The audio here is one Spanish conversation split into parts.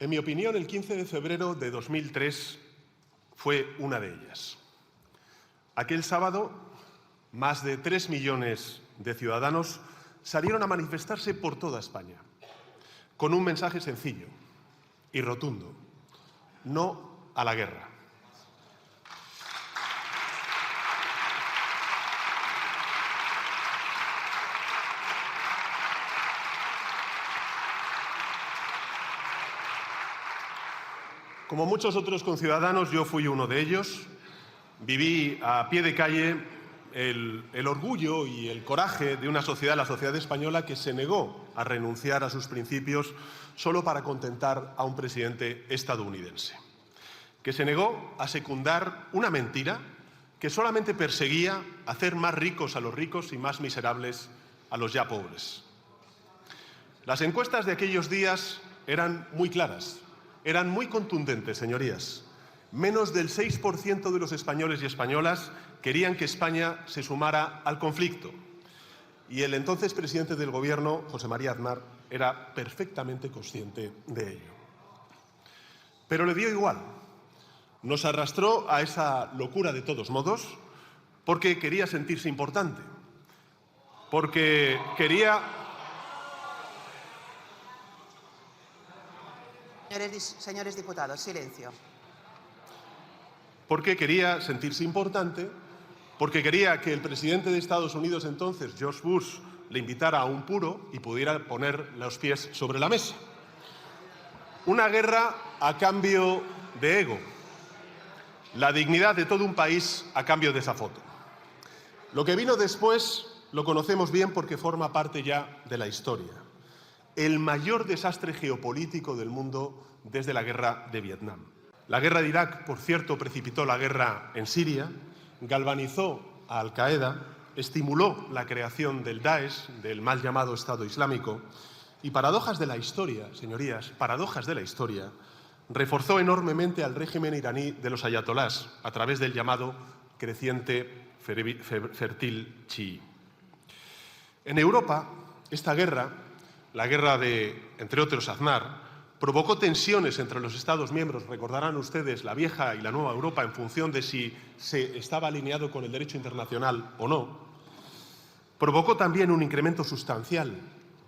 En mi opinión, el 15 de febrero de 2003 fue una de ellas. Aquel sábado, más de 3 millones de ciudadanos salieron a manifestarse por toda España, con un mensaje sencillo y rotundo: no a la guerra. Como muchos otros conciudadanos, yo fui uno de ellos. Viví a pie de calle el orgullo y el coraje de una sociedad, la sociedad española, que se negó a renunciar a sus principios solo para contentar a un presidente estadounidense, que se negó a secundar una mentira que solamente perseguía hacer más ricos a los ricos y más miserables a los ya pobres. Las encuestas de aquellos días eran muy claras, eran muy contundentes, señorías. Menos del 6% de los españoles y españolas querían que España se sumara al conflicto. Y el entonces presidente del Gobierno, José María Aznar, era perfectamente consciente de ello. Pero le dio igual. Nos arrastró a esa locura de todos modos porque quería sentirse importante, porque quería... Señores diputados, silencio. Porque quería sentirse importante, porque quería que el presidente de Estados Unidos entonces, George Bush, le invitara a un puro y pudiera poner los pies sobre la mesa. Una guerra a cambio de ego, la dignidad de todo un país a cambio de esa foto. Lo que vino después lo conocemos bien porque forma parte ya de la historia. El mayor desastre geopolítico del mundo desde la guerra de Vietnam. La guerra de Irak, por cierto, precipitó la guerra en Siria, galvanizó a Al-Qaeda, estimuló la creación del Daesh, del mal llamado Estado Islámico, y paradojas de la historia, señorías, paradojas de la historia, reforzó enormemente al régimen iraní de los ayatolás a través del llamado creciente fértil chií. En Europa, esta guerra, la guerra de, entre otros, Aznar, provocó tensiones entre los Estados miembros. Recordarán ustedes la vieja y la nueva Europa en función de si se estaba alineado con el derecho internacional o no. Provocó también un incremento sustancial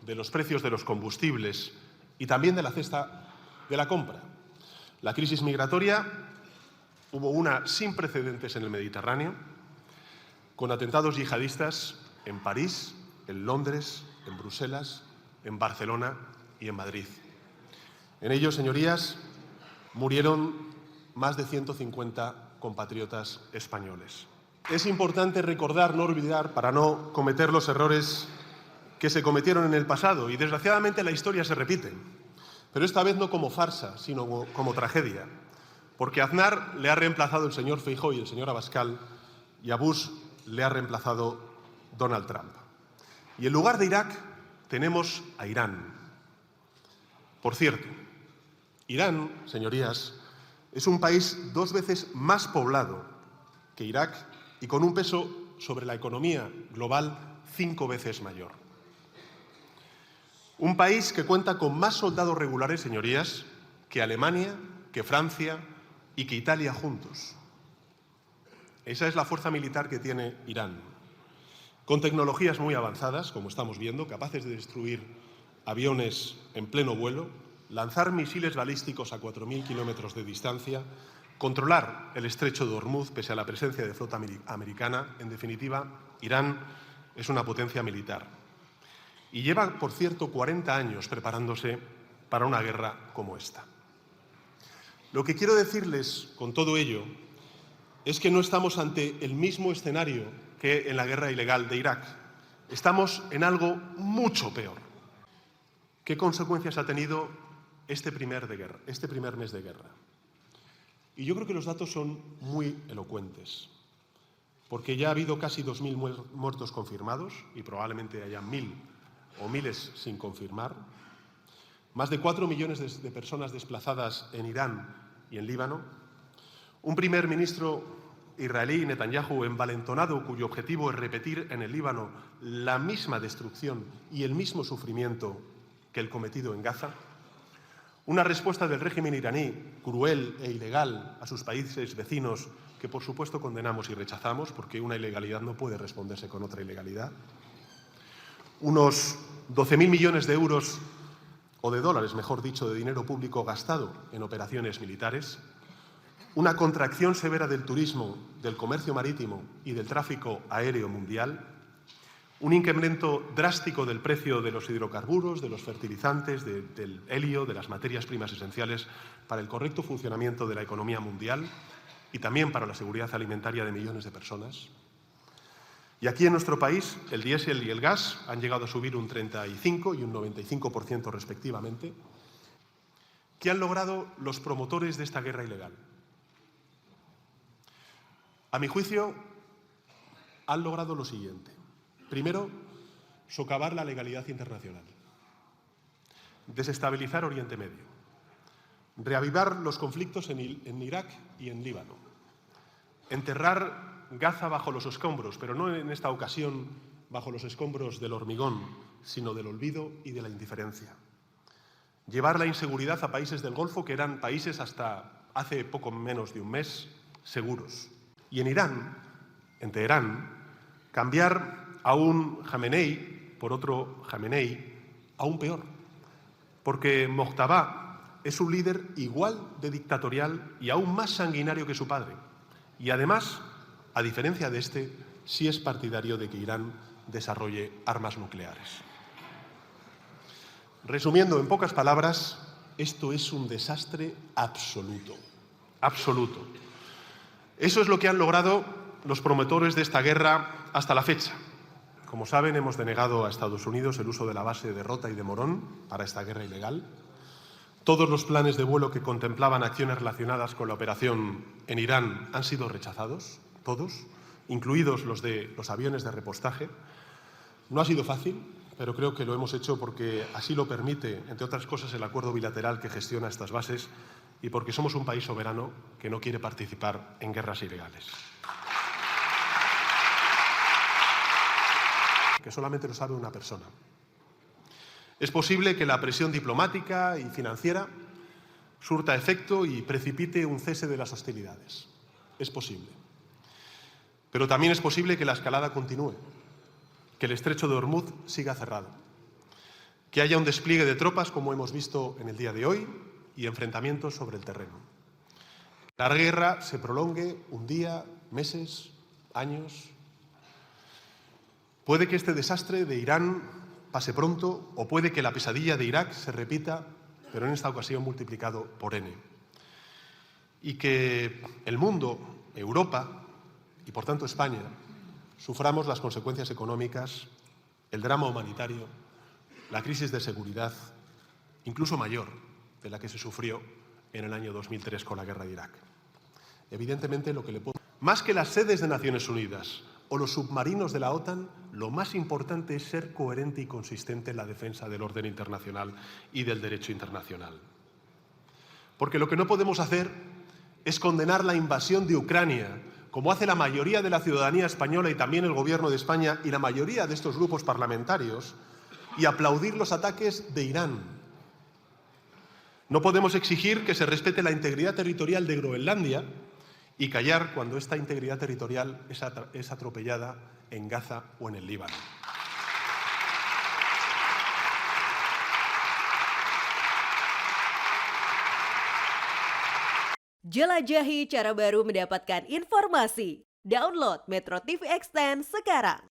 de los precios de los combustibles y también de la cesta de la compra. La crisis migratoria, hubo una sin precedentes en el Mediterráneo, con atentados yihadistas en París, en Londres, en Bruselas, en Barcelona y en Madrid. En ellos, señorías, murieron más de 150 compatriotas españoles. Es importante recordar, no olvidar, para no cometer los errores que se cometieron en el pasado. Y, desgraciadamente, la historia se repite. Pero esta vez no como farsa, sino como tragedia. Porque a Aznar le ha reemplazado el señor Feijóo y el señor Abascal, y a Bush le ha reemplazado Donald Trump. Y en lugar de Irak tenemos a Irán. Por cierto, Irán, señorías, es un país 2 veces más poblado que Irak y con un peso sobre la economía global 5 veces mayor. Un país que cuenta con más soldados regulares, señorías, que Alemania, que Francia y que Italia juntos. Esa es la fuerza militar que tiene Irán, con tecnologías muy avanzadas, como estamos viendo, capaces de destruir aviones en pleno vuelo, lanzar misiles balísticos a 4.000 kilómetros de distancia, controlar el estrecho de Hormuz pese a la presencia de flota americana. En definitiva, Irán es una potencia militar. Y lleva, por cierto, 40 años preparándose para una guerra como esta. Lo que quiero decirles con todo ello es que no estamos ante el mismo escenario que en la guerra ilegal de Irak. Estamos en algo mucho peor. ¿Qué consecuencias ha tenido este primer mes de guerra? Y yo creo que los datos son muy elocuentes, porque ya ha habido casi 2.000 muertos confirmados y probablemente haya 1.000 o miles sin confirmar, más de 4 millones de personas desplazadas en Irán y en Líbano, un primer ministro israelí, Netanyahu, envalentonado, cuyo objetivo es repetir en el Líbano la misma destrucción y el mismo sufrimiento que el cometido en Gaza, Una respuesta del régimen iraní, cruel e ilegal, a sus países vecinos, que por supuesto condenamos y rechazamos, porque una ilegalidad no puede responderse con otra ilegalidad. Unos 12.000 millones de euros, o de dólares, mejor dicho, de dinero público gastado en operaciones militares. Una contracción severa del turismo, del comercio marítimo y del tráfico aéreo mundial. Un incremento drástico del precio de los hidrocarburos, de los fertilizantes, del helio, de las materias primas esenciales para el correcto funcionamiento de la economía mundial y también para la seguridad alimentaria de millones de personas. Y aquí en nuestro país el diésel y el gas han llegado a subir un 35 y un 95% respectivamente. ¿Qué han logrado los promotores de esta guerra ilegal? A mi juicio, han logrado lo siguiente. Primero, socavar la legalidad internacional, desestabilizar Oriente Medio, reavivar los conflictos en Irak y en Líbano, enterrar Gaza bajo los escombros, pero no en esta ocasión bajo los escombros del hormigón, sino del olvido y de la indiferencia. Llevar la inseguridad a países del Golfo que eran países hasta hace poco menos de un mes seguros. Y en Irán, en Teherán, cambiar a un Jamenei por otro Jamenei aún peor, porque Mojtaba es un líder igual de dictatorial y aún más sanguinario que su padre. Y además, a diferencia de este, sí es partidario de que Irán desarrolle armas nucleares. Resumiendo en pocas palabras, esto es un desastre absoluto, absoluto. Eso es lo que han logrado los promotores de esta guerra hasta la fecha. Como saben, hemos denegado a Estados Unidos el uso de la base de Rota y de Morón para esta guerra ilegal. Todos los planes de vuelo que contemplaban acciones relacionadas con la operación en Irán han sido rechazados, todos, incluidos los de los aviones de repostaje. No ha sido fácil, pero creo que lo hemos hecho porque así lo permite, entre otras cosas, el acuerdo bilateral que gestiona estas bases y porque somos un país soberano que no quiere participar en guerras ilegales. Que solamente lo sabe una persona. Es posible que la presión diplomática y financiera surta efecto y precipite un cese de las hostilidades. Es posible. Pero también es posible que la escalada continúe, que el estrecho de Hormuz siga cerrado, que haya un despliegue de tropas como hemos visto en el día de hoy y enfrentamientos sobre el terreno. La guerra se prolongue un día, meses, años. Puede que este desastre de Irán pase pronto o puede que la pesadilla de Irak se repita, pero en esta ocasión multiplicado por N. Y que el mundo, Europa y por tanto España, suframos las consecuencias económicas, el drama humanitario, la crisis de seguridad, incluso mayor de la que se sufrió en el año 2003 con la guerra de Irak. Evidentemente, lo que le puedo... Más que las sedes de Naciones Unidas o los submarinos de la OTAN, lo más importante es ser coherente y consistente en la defensa del orden internacional y del derecho internacional. Porque lo que no podemos hacer es condenar la invasión de Ucrania, como hace la mayoría de la ciudadanía española y también el Gobierno de España y la mayoría de estos grupos parlamentarios, y aplaudir los ataques de Irán. No podemos exigir que se respete la integridad territorial de Groenlandia y callar cuando esta integridad territorial es atropellada en Gaza o en el Líbano. Jelajahi cara baru mendapatkan informasi. Download Metro TV Extend sekarang.